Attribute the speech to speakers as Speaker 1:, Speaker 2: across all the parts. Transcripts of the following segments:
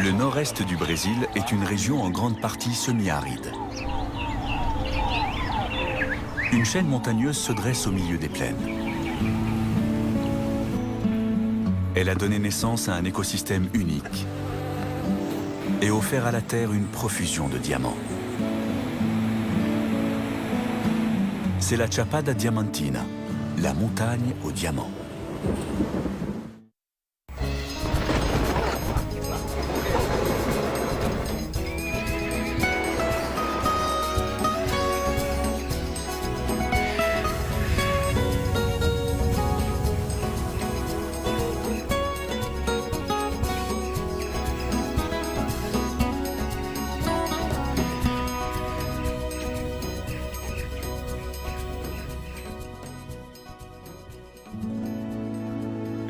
Speaker 1: Le nord-est du Brésil est une région en grande partie semi-aride. Une chaîne montagneuse se dresse au milieu des plaines. Elle a donné naissance à un écosystème unique et offert à la Terre une profusion de diamants. C'est la Chapada Diamantina, la montagne aux diamants.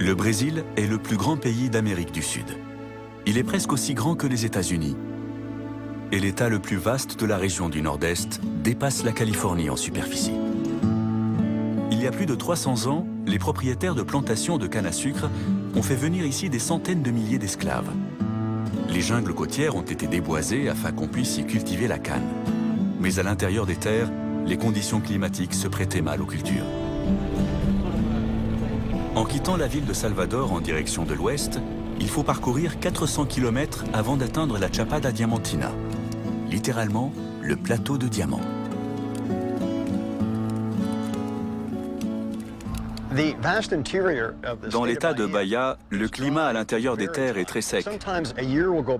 Speaker 1: Le Brésil est le plus grand pays d'Amérique du Sud. Il est presque aussi grand que les États-Unis. Et l'État le plus vaste de la région du Nord-Est dépasse la Californie en superficie. Il y a plus de 300 ans, les propriétaires de plantations de canne à sucre ont fait venir ici des centaines de milliers d'esclaves. Les jungles côtières ont été déboisées afin qu'on puisse y cultiver la canne. Mais à l'intérieur des terres, les conditions climatiques se prêtaient mal aux cultures. En quittant la ville de Salvador en direction de l'ouest, il faut parcourir 400 km avant d'atteindre la Chapada Diamantina, littéralement le plateau de diamants.
Speaker 2: Dans l'état de Bahia, le climat à l'intérieur des terres est très sec.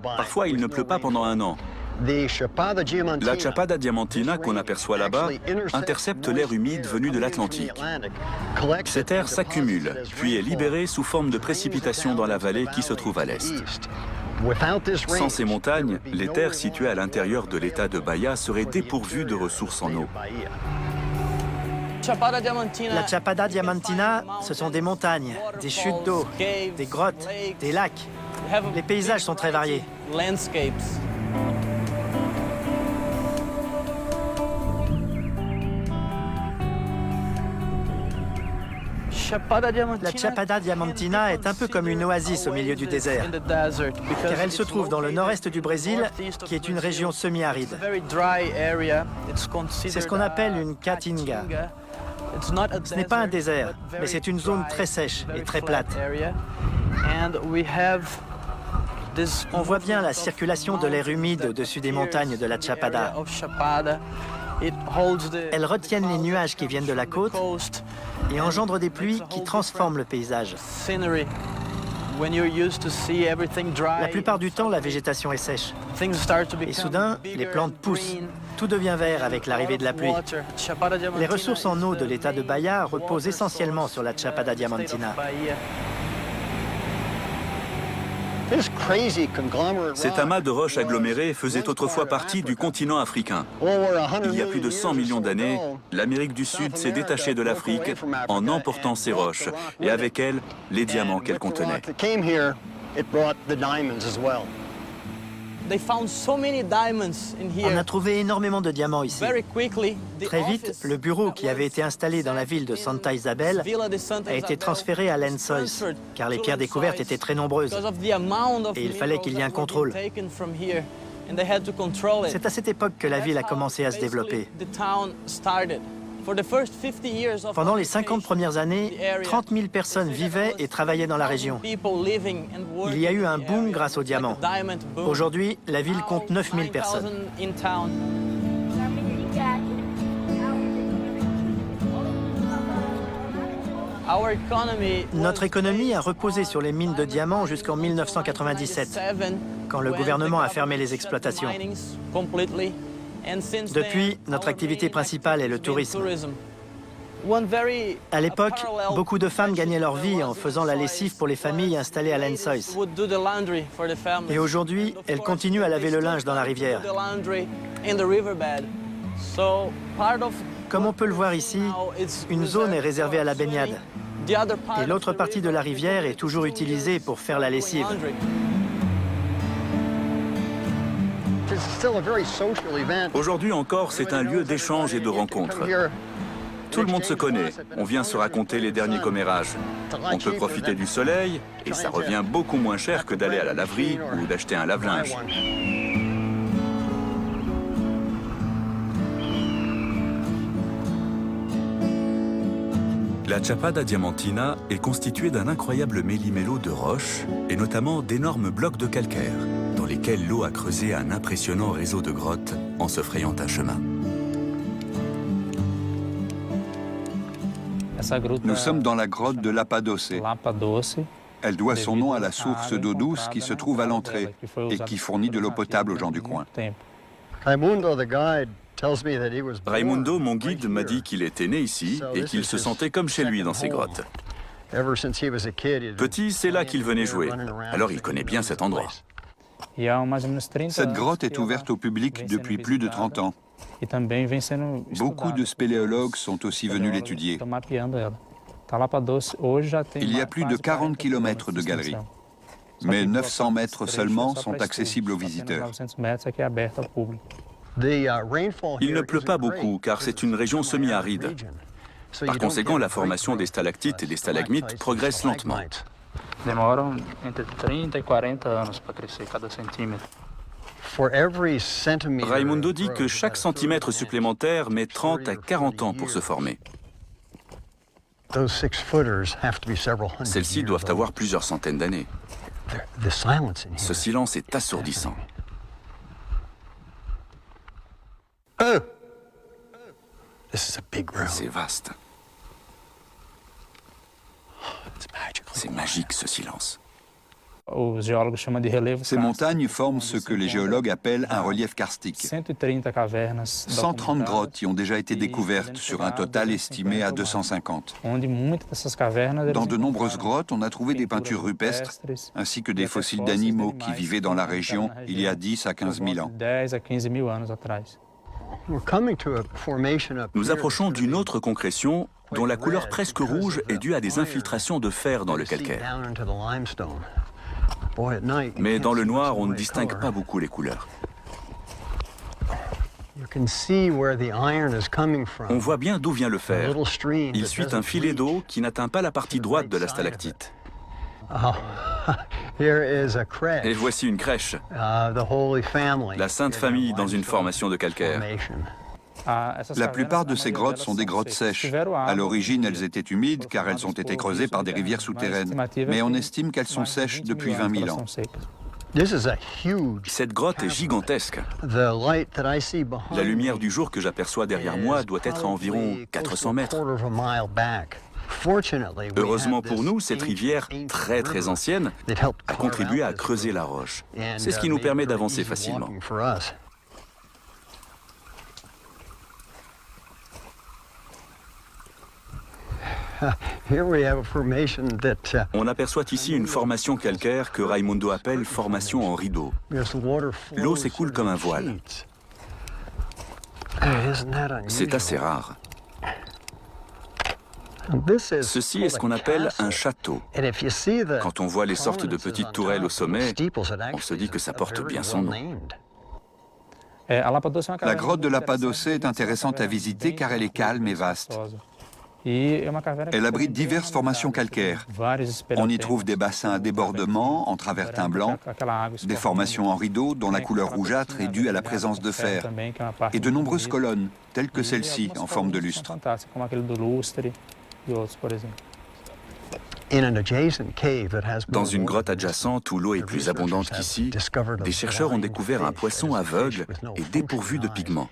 Speaker 2: Parfois, il ne pleut pas pendant un an. La Chapada Diamantina qu'on aperçoit là-bas intercepte l'air humide venu de l'Atlantique. Cet air s'accumule, puis est libéré sous forme de précipitations dans la vallée qui se trouve à l'est. Sans ces montagnes, les terres situées à l'intérieur de l'état de Bahia seraient dépourvues de ressources en eau.
Speaker 3: La Chapada Diamantina, ce sont des montagnes, des chutes d'eau, des grottes, des lacs. Les paysages sont très variés. La Chapada Diamantina est un peu comme une oasis au milieu du désert, car elle se trouve dans le nord-est du Brésil, qui est une région semi-aride. C'est ce qu'on appelle une caatinga. Ce n'est pas un désert, mais c'est une zone très sèche et très plate. On voit bien la circulation de l'air humide au-dessus des montagnes de la Chapada. Elles retiennent les nuages qui viennent de la côte et engendrent des pluies qui transforment le paysage. La plupart du temps, la végétation est sèche. Et soudain, les plantes poussent. Tout devient vert avec l'arrivée de la pluie. Les ressources en eau de l'état de Bahia reposent essentiellement sur la Chapada Diamantina.
Speaker 2: Cet amas de roches agglomérées faisait autrefois partie du continent africain. Il y a plus de 100 millions d'années, l'Amérique du Sud s'est détachée de l'Afrique en emportant ces roches et avec elles, les diamants qu'elles contenaient.
Speaker 3: On a trouvé énormément de diamants ici. Très vite, le bureau qui avait été installé dans la ville de Santa Isabel a été transféré à Lençóis, car les pierres découvertes étaient très nombreuses. Et il fallait qu'il y ait un contrôle. C'est à cette époque que la ville a commencé à se développer. Pendant les 50 premières années, 30 000 personnes vivaient et travaillaient dans la région. Il y a eu un boom grâce aux diamants. Aujourd'hui, la ville compte 9 000 personnes. Notre économie a reposé sur les mines de diamants jusqu'en 1997, quand le gouvernement a fermé les exploitations. Depuis, notre activité principale est le tourisme. À l'époque, beaucoup de femmes gagnaient leur vie en faisant la lessive pour les familles installées à Lençóis. Et aujourd'hui, elles continuent à laver le linge dans la rivière. Comme on peut le voir ici, une zone est réservée à la baignade. Et l'autre partie de la rivière est toujours utilisée pour faire la lessive.
Speaker 2: Aujourd'hui encore, c'est un lieu d'échange et de rencontre. Tout le monde se connaît. On vient se raconter les derniers commérages. On peut profiter du soleil et ça revient beaucoup moins cher que d'aller à la laverie ou d'acheter un lave-linge. La Chapada Diamantina est constituée d'un incroyable méli-mélo de roches et notamment d'énormes blocs de calcaire dans lesquels l'eau a creusé un impressionnant réseau de grottes en se frayant un chemin.
Speaker 4: Nous sommes dans la grotte de Lapadoce. Elle doit son nom à la source d'eau douce qui se trouve à l'entrée et qui fournit de l'eau potable aux gens du coin.
Speaker 2: Raimundo, mon guide, m'a dit qu'il était né ici et qu'il se sentait comme chez lui dans ces grottes. Petit, c'est là qu'il venait jouer. Alors il connaît bien cet endroit.
Speaker 4: Cette grotte est ouverte au public depuis plus de 30 ans. Beaucoup de spéléologues sont aussi venus l'étudier. Il y a plus de 40 km de galeries, mais 900 mètres seulement sont accessibles aux visiteurs.
Speaker 2: Il ne pleut pas beaucoup car c'est une région semi-aride. Par conséquent, la formation des stalactites et des stalagmites progresse lentement. Raimundo dit que chaque centimètre supplémentaire met 30 à 40 ans pour se former. Celles-ci doivent avoir plusieurs centaines d'années. Ce silence est assourdissant. C'est vaste. C'est magique, ce silence.
Speaker 4: Ces montagnes forment ce que les géologues appellent un relief karstique. 130 grottes y ont déjà été découvertes sur un total estimé à 250. Dans de nombreuses grottes, on a trouvé des peintures rupestres ainsi que des fossiles d'animaux qui vivaient dans la région il y a 10 à 15 000 ans.
Speaker 2: Nous approchons d'une autre concrétion dont la couleur presque rouge est due à des infiltrations de fer dans le calcaire. Mais dans le noir, on ne distingue pas beaucoup les couleurs. On voit bien d'où vient le fer. Il suit un filet d'eau qui n'atteint pas la partie droite de la stalactite. Et voici une crèche, la Sainte Famille dans une formation de calcaire.
Speaker 4: La plupart de ces grottes sont des grottes sèches. À l'origine, elles étaient humides car elles ont été creusées par des rivières souterraines. Mais on estime qu'elles sont sèches depuis 20 000 ans.
Speaker 2: Cette grotte est gigantesque. La lumière du jour que j'aperçois derrière moi doit être à environ 400 mètres. Heureusement pour nous, cette rivière, très ancienne, a contribué à creuser la roche. C'est ce qui nous permet d'avancer facilement. On aperçoit ici une formation calcaire que Raimundo appelle formation en rideau. L'eau s'écoule comme un voile. C'est assez rare. Ceci est ce qu'on appelle un château. Quand on voit les sortes de petites tourelles au sommet, on se dit que ça porte bien son nom.
Speaker 4: La grotte de Lapadoce est intéressante à visiter car elle est calme et vaste. Elle abrite diverses formations calcaires. On y trouve des bassins à débordement en travertin blanc, des formations en rideau dont la couleur rougeâtre est due à la présence de fer, et de nombreuses colonnes, telles que celle-ci, en forme de lustre.
Speaker 2: Dans une grotte adjacente où l'eau est plus abondante qu'ici, des chercheurs ont découvert un poisson aveugle et dépourvu de pigments.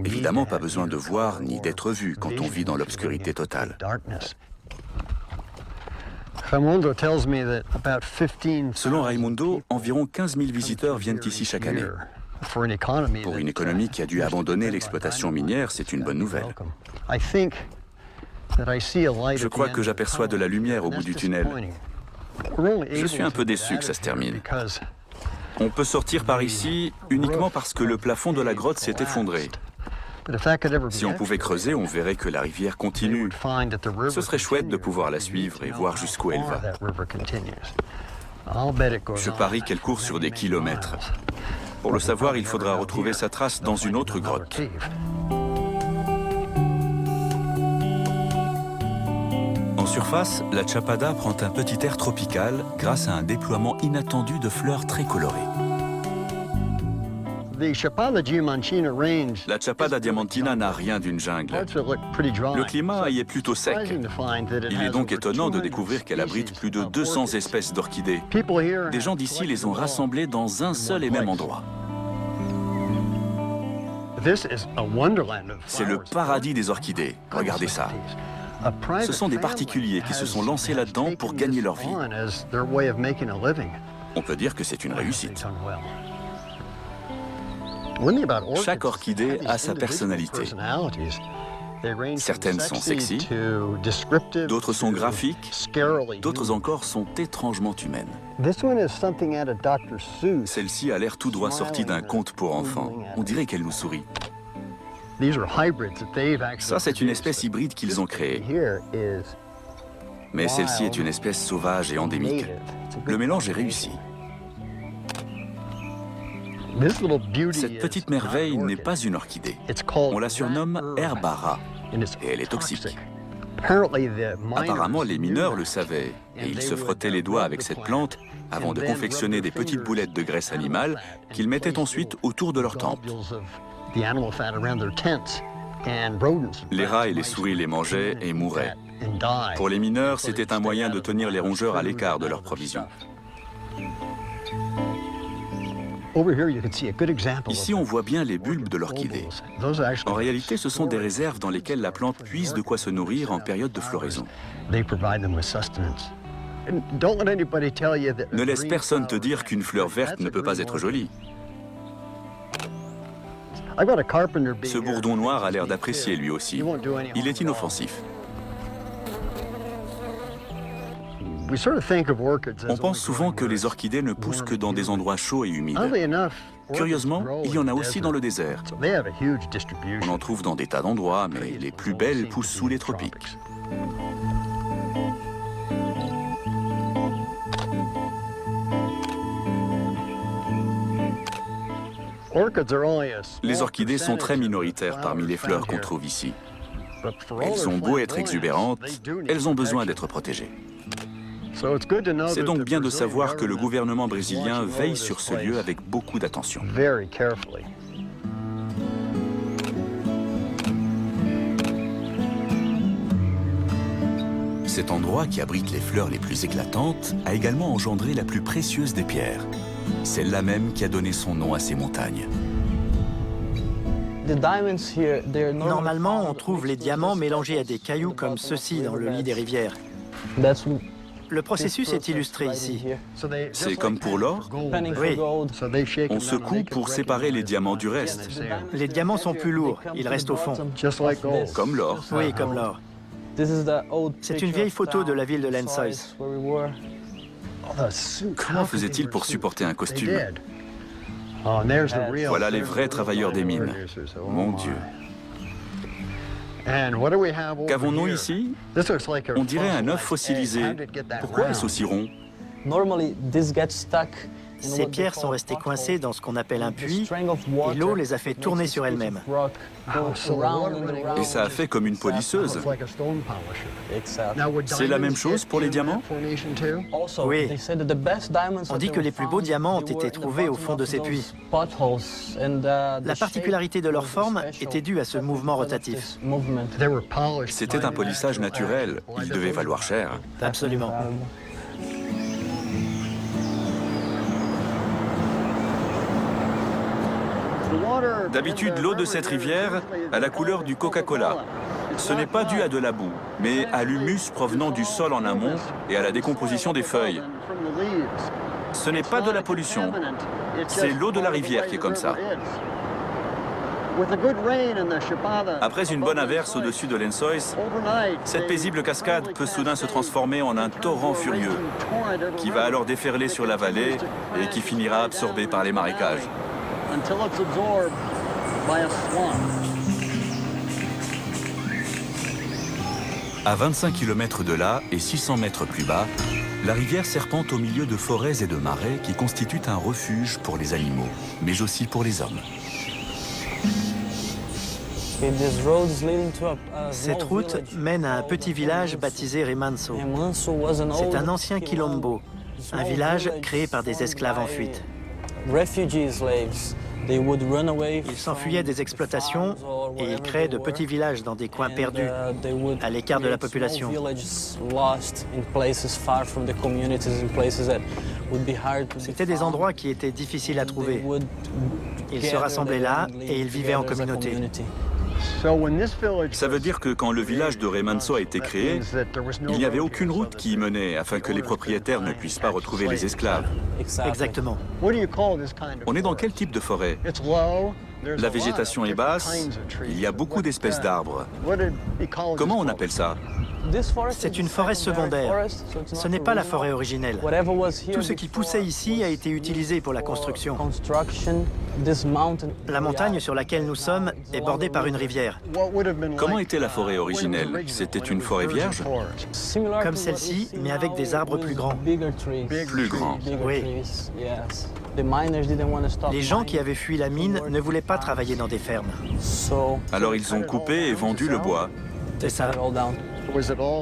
Speaker 2: Évidemment, pas besoin de voir ni d'être vu quand on vit dans l'obscurité totale. Selon Raimundo, environ 15 000 visiteurs viennent ici chaque année. Pour une économie qui a dû abandonner l'exploitation minière, c'est une bonne nouvelle. Je crois que j'aperçois de la lumière au bout du tunnel. Je suis un peu déçu que ça se termine. On peut sortir par ici uniquement parce que le plafond de la grotte s'est effondré. Si on pouvait creuser, on verrait que la rivière continue. Ce serait chouette de pouvoir la suivre et voir jusqu'où elle va. Je parie qu'elle court sur des kilomètres. Pour le savoir, il faudra retrouver sa trace dans une autre grotte.
Speaker 1: surface, la Chapada prend un petit air tropical grâce à un déploiement inattendu de fleurs très colorées.
Speaker 2: La Chapada Diamantina n'a rien d'une jungle. Le climat y est plutôt sec. Il est donc étonnant de découvrir qu'elle abrite plus de 200 espèces d'orchidées. Des gens d'ici les ont rassemblées dans un seul et même endroit. C'est le paradis des orchidées. Regardez ça. Ce sont des particuliers qui se sont lancés là-dedans pour gagner leur vie. On peut dire que c'est une réussite. Chaque orchidée a sa personnalité. Certaines sont sexy, d'autres sont graphiques, d'autres encore sont étrangement humaines. Celle-ci a l'air tout droit sortie d'un conte pour enfants. On dirait qu'elle nous sourit. Ça, c'est une espèce hybride qu'ils ont créée. Mais celle-ci est une espèce sauvage et endémique. Le mélange est réussi. Cette petite merveille n'est pas une orchidée. On la surnomme Herbara et elle est toxique. Apparemment, les mineurs le savaient et ils se frottaient les doigts avec cette plante avant de confectionner des petites boulettes de graisse animale qu'ils mettaient ensuite autour de leur tente. Les rats et les souris les mangeaient et mouraient. Pour les mineurs, c'était un moyen de tenir les rongeurs à l'écart de leurs provisions. Ici, on voit bien les bulbes de l'orchidée. En réalité, ce sont des réserves dans lesquelles la plante puise de quoi se nourrir en période de floraison. Ne laisse personne te dire qu'une fleur verte ne peut pas être jolie. Ce bourdon noir a l'air d'apprécier lui aussi. Il est inoffensif. On pense souvent que les orchidées ne poussent que dans des endroits chauds et humides. Curieusement, il y en a aussi dans le désert. On en trouve dans des tas d'endroits, mais les plus belles poussent sous les tropiques. Les orchidées sont très minoritaires parmi les fleurs qu'on trouve ici. Elles ont beau être exubérantes, elles ont besoin d'être protégées. C'est donc bien de savoir que le gouvernement brésilien veille sur ce lieu avec beaucoup d'attention. Cet endroit qui abrite les fleurs les plus éclatantes a également engendré la plus précieuse des pierres, celle-là même qui a donné son nom à ces montagnes.
Speaker 3: Normalement, on trouve les diamants mélangés à des cailloux comme ceux-ci dans le lit des rivières. Le processus est illustré ici.
Speaker 1: C'est comme pour l'or?
Speaker 3: Oui.
Speaker 1: On secoue pour séparer les diamants du reste.
Speaker 3: Les diamants sont plus lourds, ils restent au fond.
Speaker 1: Comme l'or.
Speaker 3: Oui, comme l'or. C'est une vieille photo de la ville de Lençóis.
Speaker 1: Comment faisait-il pour supporter un costume? Voilà les vrais travailleurs des mines. Mon Dieu. Qu'avons-nous ici? On dirait un œuf fossilisé. Pourquoi est-ce aussi rond?
Speaker 3: Ces pierres sont restées coincées dans ce qu'on appelle un puits et l'eau les a fait tourner sur elles-mêmes.
Speaker 1: Et ça a fait comme une polisseuse. C'est la même chose pour les diamants?
Speaker 3: Oui. On dit que les plus beaux diamants ont été trouvés au fond de ces puits. La particularité de leur forme était due à ce mouvement rotatif.
Speaker 1: C'était un polissage naturel. Il devait valoir cher.
Speaker 3: Absolument.
Speaker 1: D'habitude, l'eau de cette rivière a la couleur du Coca-Cola. Ce n'est pas dû à de la boue, mais à l'humus provenant du sol en amont et à la décomposition des feuilles. Ce n'est pas de la pollution, c'est l'eau de la rivière qui est comme ça. Après une bonne averse au-dessus de Lençóis, cette paisible cascade peut soudain se transformer en un torrent furieux qui va alors déferler sur la vallée et qui finira absorbé par les marécages. À 25 km de là et 600 mètres plus bas, la rivière serpente au milieu de forêts et de marais qui constituent un refuge pour les animaux, mais aussi pour les hommes.
Speaker 3: Cette route mène à un petit village baptisé Remanso. C'est un ancien quilombo, un village créé par des esclaves en fuite. Ils s'enfuyaient des exploitations et ils créaient de petits villages dans des coins perdus, à l'écart de la population. C'était des endroits qui étaient difficiles à trouver. Ils se rassemblaient là et ils vivaient en communauté.
Speaker 2: Ça veut dire que quand le village de Remanso a été créé, il n'y avait aucune route qui y menait afin que les propriétaires ne puissent pas retrouver les esclaves.
Speaker 3: Exactement.
Speaker 2: On est dans quel type de forêt? La végétation est basse, il y a beaucoup d'espèces d'arbres. Comment on appelle ça?
Speaker 3: C'est une forêt secondaire. Ce n'est pas la forêt originelle. Tout ce qui poussait ici a été utilisé pour la construction. La montagne sur laquelle nous sommes est bordée par une rivière.
Speaker 2: Comment était la forêt originelle? C'était une forêt vierge?
Speaker 3: Comme celle-ci, mais avec des arbres plus grands.
Speaker 2: Plus grands.
Speaker 3: Oui. Les gens qui avaient fui la mine ne voulaient pas travailler dans des fermes.
Speaker 2: Alors ils ont coupé et vendu le bois.
Speaker 3: C'est ça.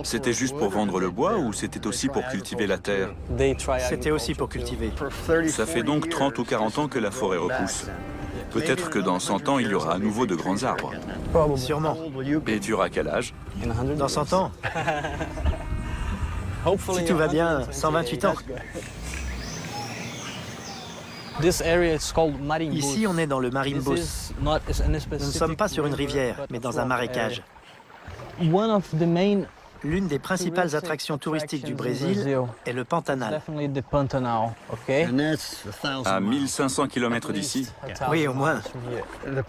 Speaker 2: C'était juste pour vendre le bois ou c'était aussi pour cultiver la terre?
Speaker 3: C'était aussi pour cultiver.
Speaker 2: Ça fait donc 30 ou 40 ans que la forêt repousse. Peut-être que dans 100 ans, il y aura à nouveau de grands arbres.
Speaker 3: Sûrement.
Speaker 2: Et tu auras quel âge?
Speaker 3: Dans 100 ans. Si tout va bien, 128 ans. Ici, on est dans le Marimbus. Nous ne sommes pas sur une rivière, mais dans un marécage. L'une des principales attractions touristiques du Brésil est le Pantanal.
Speaker 2: À 1500 km d'ici.
Speaker 3: Oui, au moins.
Speaker 2: Le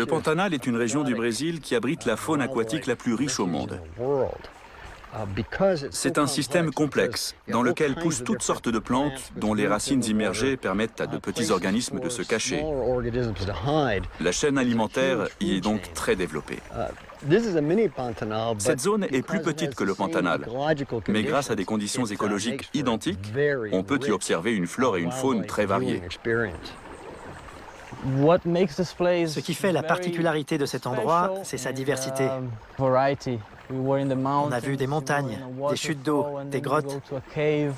Speaker 2: Pantanal est une région du Brésil qui abrite la faune aquatique la plus riche au monde. C'est un système complexe dans lequel poussent toutes sortes de plantes dont les racines immergées permettent à de petits organismes de se cacher. La chaîne alimentaire y est donc très développée. Cette zone est plus petite que le Pantanal, mais grâce à des conditions écologiques identiques, on peut y observer une flore et une faune très variées.
Speaker 3: Ce qui fait la particularité de cet endroit, c'est sa diversité. On a vu des montagnes, des chutes d'eau, des grottes. Il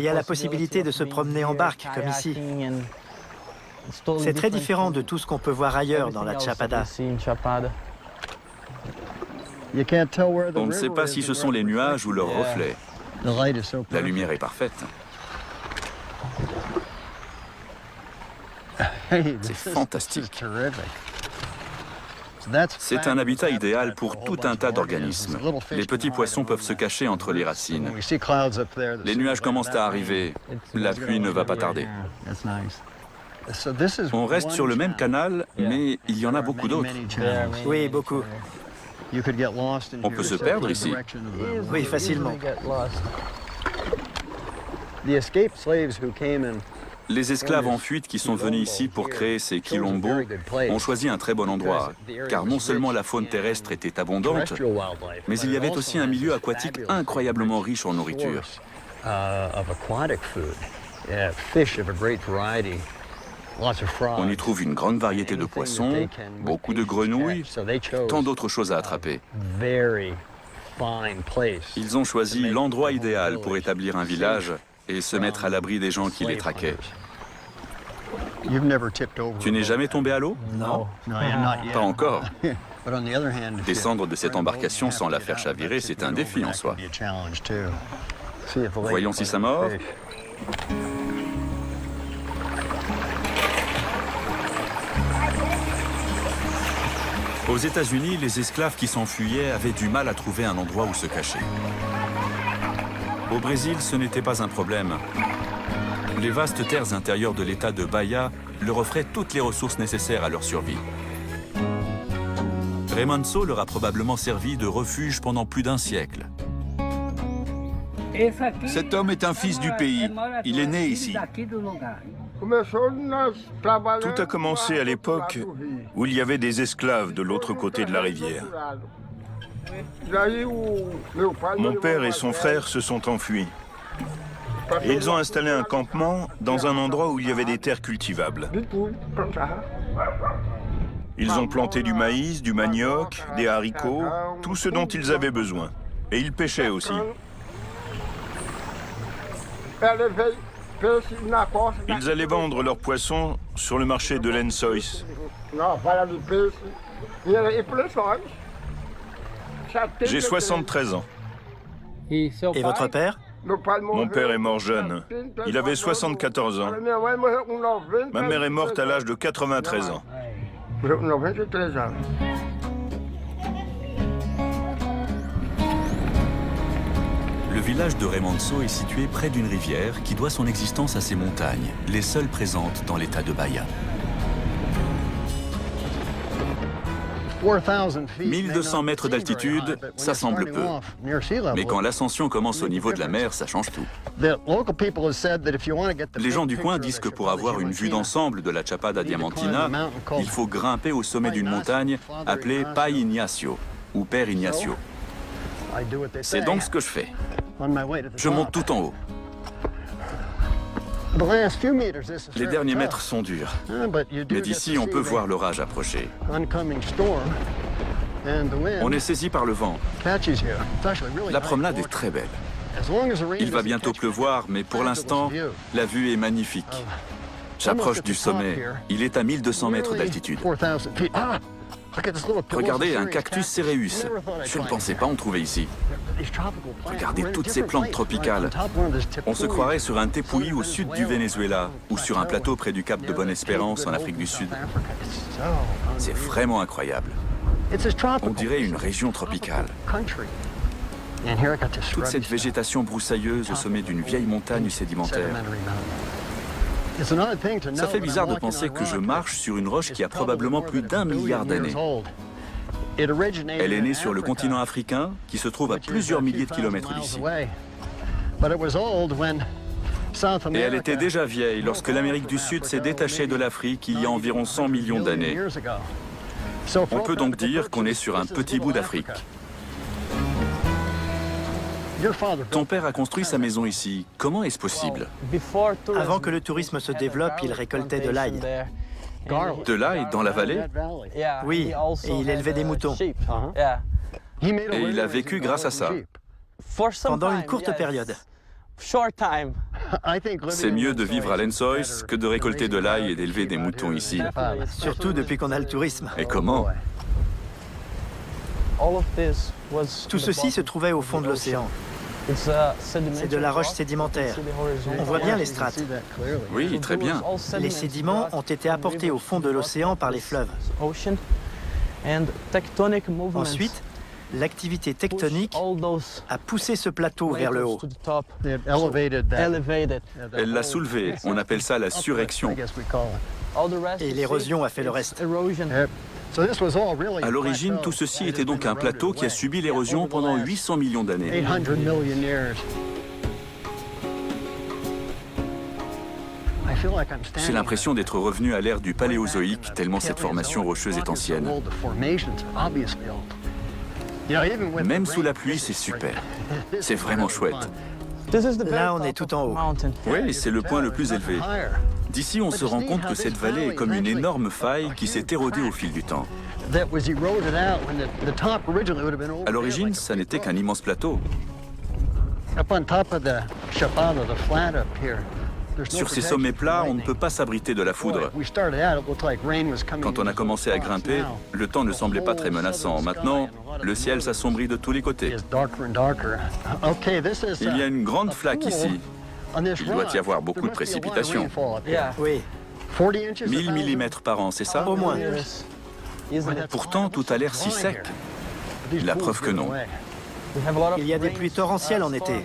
Speaker 3: y a la possibilité de se promener en barque, comme ici. C'est très différent de tout ce qu'on peut voir ailleurs dans la Chapada.
Speaker 2: On ne sait pas si ce sont les nuages ou leurs reflets. La lumière est parfaite. C'est fantastique. C'est un habitat idéal pour tout un tas d'organismes. Les petits poissons peuvent se cacher entre les racines. Les nuages commencent à arriver. La pluie ne va pas tarder. On reste sur le même canal, mais il y en a beaucoup d'autres.
Speaker 3: Oui, beaucoup.
Speaker 2: On peut se perdre ici.
Speaker 3: Oui, facilement.
Speaker 2: Les esclaves en fuite qui sont venus ici pour créer ces quilombos ont choisi un très bon endroit, car non seulement la faune terrestre était abondante, mais il y avait aussi un milieu aquatique incroyablement riche en nourriture. On y trouve une grande variété de poissons, beaucoup de grenouilles, tant d'autres choses à attraper. Ils ont choisi l'endroit idéal pour établir un village et se mettre à l'abri des gens qui les traquaient. Tu n'es jamais tombé à l'eau?
Speaker 3: Non.
Speaker 2: Pas encore. Descendre de cette embarcation sans la faire chavirer, c'est un défi en soi. Voyons si ça mord. Aux États-Unis, les esclaves qui s'enfuyaient avaient du mal à trouver un endroit où se cacher. Au Brésil, ce n'était pas un problème. Les vastes terres intérieures de l'État de Bahia leur offraient toutes les ressources nécessaires à leur survie. Remanso leur a probablement servi de refuge pendant plus d'un siècle.
Speaker 4: Cet homme est un fils du pays. Il est né ici.
Speaker 5: Tout a commencé à l'époque où il y avait des esclaves de l'autre côté de la rivière. Mon père et son frère se sont enfuis. Et ils ont installé un campement dans un endroit où il y avait des terres cultivables. Ils ont planté du maïs, du manioc, des haricots, tout ce dont ils avaient besoin. Et ils pêchaient aussi. Ils allaient vendre leurs poissons sur le marché de Lençóis. J'ai 73 ans.
Speaker 3: Et votre père?
Speaker 5: Mon père est mort jeune. Il avait 74 ans. Ma mère est morte à l'âge de 93 ans.
Speaker 1: Le village de Remanso est situé près d'une rivière qui doit son existence à ces montagnes, les seules présentes dans l'état de Bahia.
Speaker 2: 1200 mètres d'altitude, ça semble peu. Mais quand l'ascension commence au niveau de la mer, ça change tout. Les gens du coin disent que pour avoir une vue d'ensemble de la Chapada Diamantina, il faut grimper au sommet d'une montagne appelée Pai Ignacio, ou Père Ignacio. C'est donc ce que je fais. Je monte tout en haut. Les derniers mètres sont durs, mais d'ici on peut voir l'orage approcher. On est saisi par le vent. La promenade est très belle. Il va bientôt pleuvoir, mais pour l'instant, la vue est magnifique. J'approche du sommet. Il est à 1200 mètres d'altitude. Regardez, un cactus céréus. Je ne pensais pas en trouver ici. Regardez toutes ces plantes tropicales. On se croirait sur un tepui au sud du Venezuela ou sur un plateau près du cap de Bonne-Espérance en Afrique du Sud. C'est vraiment incroyable. On dirait une région tropicale. Toute cette végétation broussailleuse au sommet d'une vieille montagne sédimentaire. Ça fait bizarre de penser que je marche sur une roche qui a probablement plus d'1 milliard d'années. Elle est née sur le continent africain, qui se trouve à plusieurs milliers de kilomètres d'ici. Et elle était déjà vieille lorsque l'Amérique du Sud s'est détachée de l'Afrique il y a environ 100 millions d'années. On peut donc dire qu'on est sur un petit bout d'Afrique. Ton père a construit sa maison ici. Comment est-ce possible?
Speaker 3: Avant que le tourisme se développe, il récoltait de l'ail.
Speaker 2: De l'ail dans la vallée?
Speaker 3: Oui, et il élevait des moutons.
Speaker 2: Et il a vécu grâce à ça.
Speaker 3: Pendant une courte période.
Speaker 2: C'est mieux de vivre à Lençóis que de récolter de l'ail et d'élever des moutons ici.
Speaker 3: Surtout depuis qu'on a le tourisme.
Speaker 2: Et comment?
Speaker 3: Tout ceci se trouvait au fond de l'océan. C'est de la roche sédimentaire. On voit bien les strates.
Speaker 2: Oui, très bien.
Speaker 3: Les sédiments ont été apportés au fond de l'océan par les fleuves. Ensuite, l'activité tectonique a poussé ce plateau vers le haut.
Speaker 2: Elle l'a soulevé. On appelle ça la surrection.
Speaker 3: Et l'érosion a fait le reste.
Speaker 2: À l'origine, tout ceci était donc un plateau qui a subi l'érosion pendant 800 millions d'années. J'ai l'impression d'être revenu à l'ère du Paléozoïque, tellement cette formation rocheuse est ancienne. Même sous la pluie, c'est super. C'est vraiment chouette.
Speaker 3: Là, on est tout en haut.
Speaker 2: Oui, c'est le point le plus élevé. D'ici, on se rend compte que cette vallée est comme une énorme faille qui s'est érodée au fil du temps. À l'origine, ça n'était qu'un immense plateau. Sur ces sommets plats, on ne peut pas s'abriter de la foudre. Quand on a commencé à grimper, le temps ne semblait pas très menaçant. Maintenant, le ciel s'assombrit de tous les côtés. Il y a une grande flaque ici. Il doit y avoir beaucoup de précipitations.
Speaker 3: Oui.
Speaker 2: 1000 mm par an, c'est ça?
Speaker 3: Au moins.
Speaker 2: Pourtant, tout a l'air si sec. La preuve que non.
Speaker 3: Il y a des pluies torrentielles en été.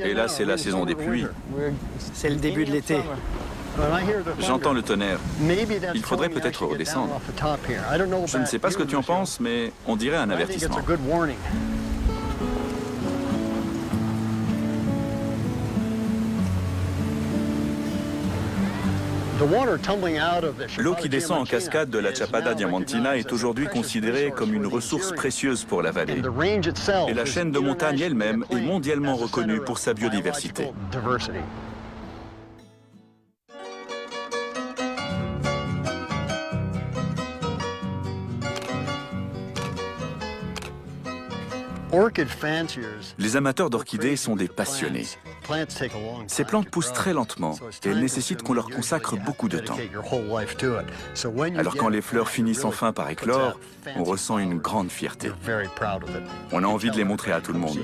Speaker 2: Et là, c'est la saison des pluies.
Speaker 3: C'est le début de l'été.
Speaker 2: J'entends le tonnerre. Il faudrait peut-être redescendre. Je ne sais pas ce que tu en penses, mais on dirait un avertissement. L'eau qui descend en cascade de la Chapada Diamantina est aujourd'hui considérée comme une ressource précieuse pour la vallée. Et la chaîne de montagnes elle-même est mondialement reconnue pour sa biodiversité.
Speaker 1: Les amateurs d'orchidées sont des passionnés. Ces plantes poussent très lentement et elles nécessitent qu'on leur consacre beaucoup de temps. Alors quand les fleurs finissent enfin par éclore, on ressent une grande fierté. On a envie de les montrer à tout le monde.